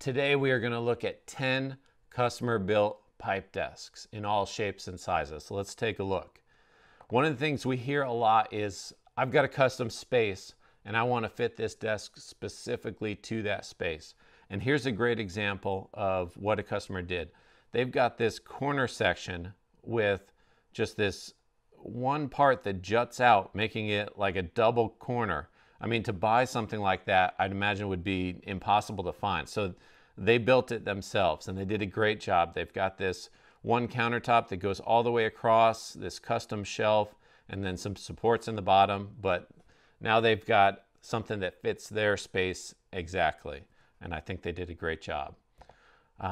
Today we are going to look at 10 customer-built pipe desks in all shapes and sizes. So let's take a look. One of the things we hear a lot is, I've got a custom space and I want to fit this desk specifically to that space. And here's a great example of what a customer did. They've got this corner section with just this one part that juts out, making it like a double corner. I mean, to buy something like that, I'd imagine would be impossible to find. So they built it themselves and they did a great job. They've got this one countertop that goes all the way across, this custom shelf, and then some supports in the bottom. But now they've got something that fits their space exactly. And I think they did a great job.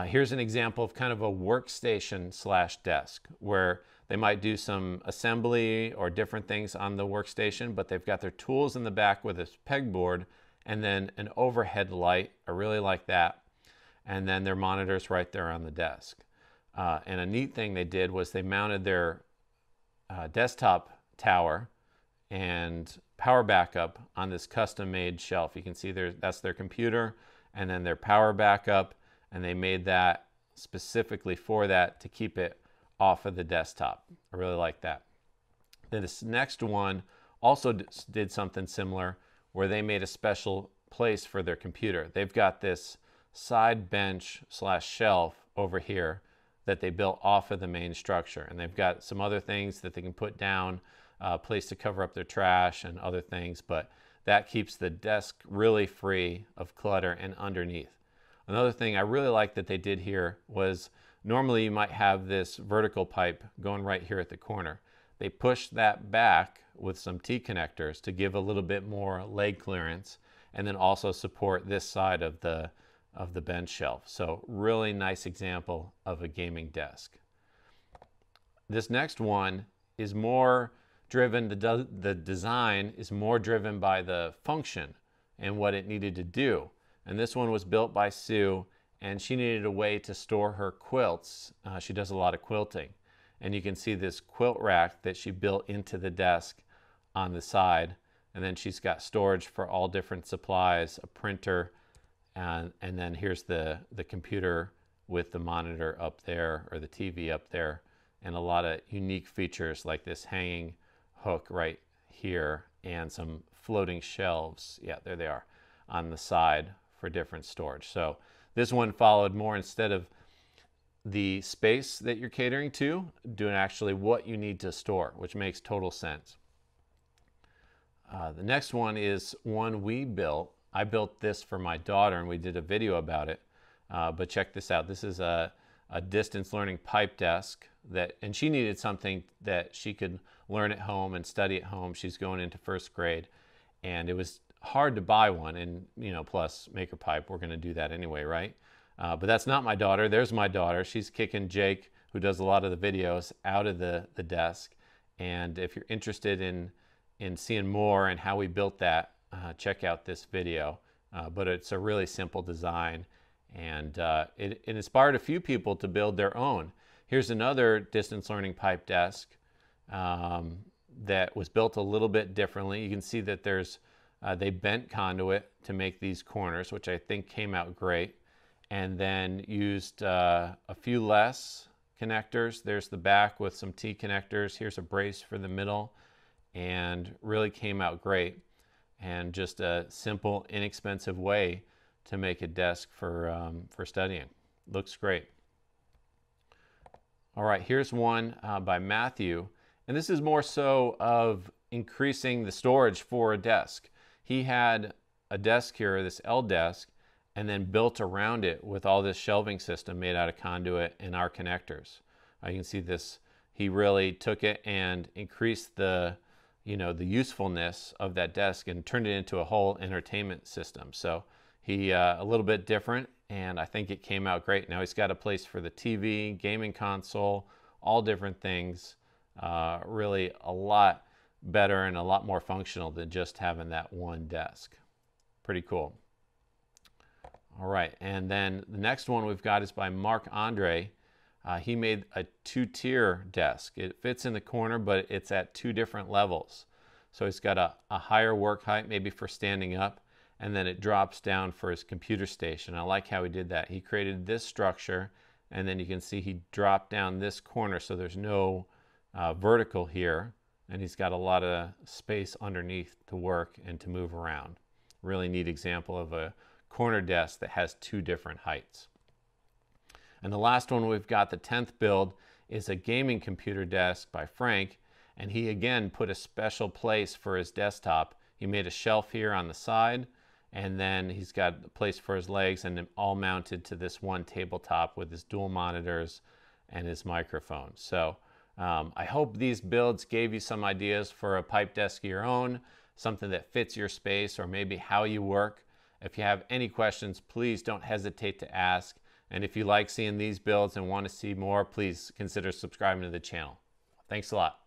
Here's an example of kind of a workstation slash desk where they might do some assembly or different things on the workstation, but they've got their tools in the back with this pegboard and then an overhead light. I really like that. And then their monitors right there on the desk. And a neat thing they did was they mounted their desktop tower and power backup on this custom made shelf. You can see that's their computer and then their power backup, and they made that specifically for that to keep it off of the desktop. I really like that. Then this next one also did something similar where they made a special place for their computer. They've got this side bench slash shelf over here that they built off of the main structure, and they've got some other things that they can put down, a place to cover up their trash and other things, but that keeps the desk really free of clutter and underneath. Another thing I really like that they did here was, normally you might have this vertical pipe going right here at the corner. They pushed that back with some T-connectors to give a little bit more leg clearance and then also support this side of the bench shelf. So really nice example of a gaming desk. This next one is more driven, the design is more driven by the function and what it needed to do. And this one was built by Sue, and she needed a way to store her quilts. She does a lot of quilting. And you can see this quilt rack that she built into the desk on the side. And then she's got storage for all different supplies, a printer, and then here's the computer with the monitor up there, or the TV up there, and a lot of unique features like this hanging hook right here and some floating shelves. Yeah, there they are on the side for different storage. So this one followed more, instead of the space that you're catering to, doing actually what you need to store, which makes total sense. The next one is one we built. I built this for my daughter and we did a video about it, but check this out. This is a distance learning pipe desk and she needed something that she could learn at home and study at home. She's going into first grade, and it was hard to buy one, and plus Maker Pipe, we're going to do that anyway, right? But that's not my daughter. There's my daughter. She's kicking Jake, who does a lot of the videos, out of the desk. And if you're interested in seeing more and how we built that, check out this video. But it's a really simple design, and it inspired a few people to build their own. Here's another distance learning pipe desk that was built a little bit differently. You can see that they bent conduit to make these corners, which I think came out great, and then used a few less connectors. There's the back with some T connectors. Here's a brace for the middle, and really came out great. And just a simple, inexpensive way to make a desk for studying. Looks great. All right, here's one by Matthew, and this is more so of increasing the storage for a desk. He had a desk here, this L desk, and then built around it with all this shelving system made out of conduit and our connectors. You can see this, he really took it and increased the usefulness of that desk and turned it into a whole entertainment system. So he, a little bit different, and I think it came out great. Now he's got a place for the TV, gaming console, all different things. Really a lot better and a lot more functional than just having that one desk. Pretty cool. All right, and then the next one we've got is by Mark Andre. He made a 2-tier desk. It fits in the corner, but it's at 2 different levels. So he's got a higher work height, maybe for standing up, and then it drops down for his computer station. I like how he did that. He created this structure, and then you can see he dropped down this corner so there's no vertical here, and he's got a lot of space underneath to work and to move around. Really neat example of a corner desk that has two different heights. And the last one we've got, the 10th build, is a gaming computer desk by Frank, and he again put a special place for his desktop. He made a shelf here on the side, and then he's got a place for his legs, and all mounted to this one tabletop with his dual monitors and his microphone. So I hope these builds gave you some ideas for a pipe desk of your own, something that fits your space or maybe how you work. If you have any questions, please don't hesitate to ask. And if you like seeing these builds and want to see more, please consider subscribing to the channel. Thanks a lot.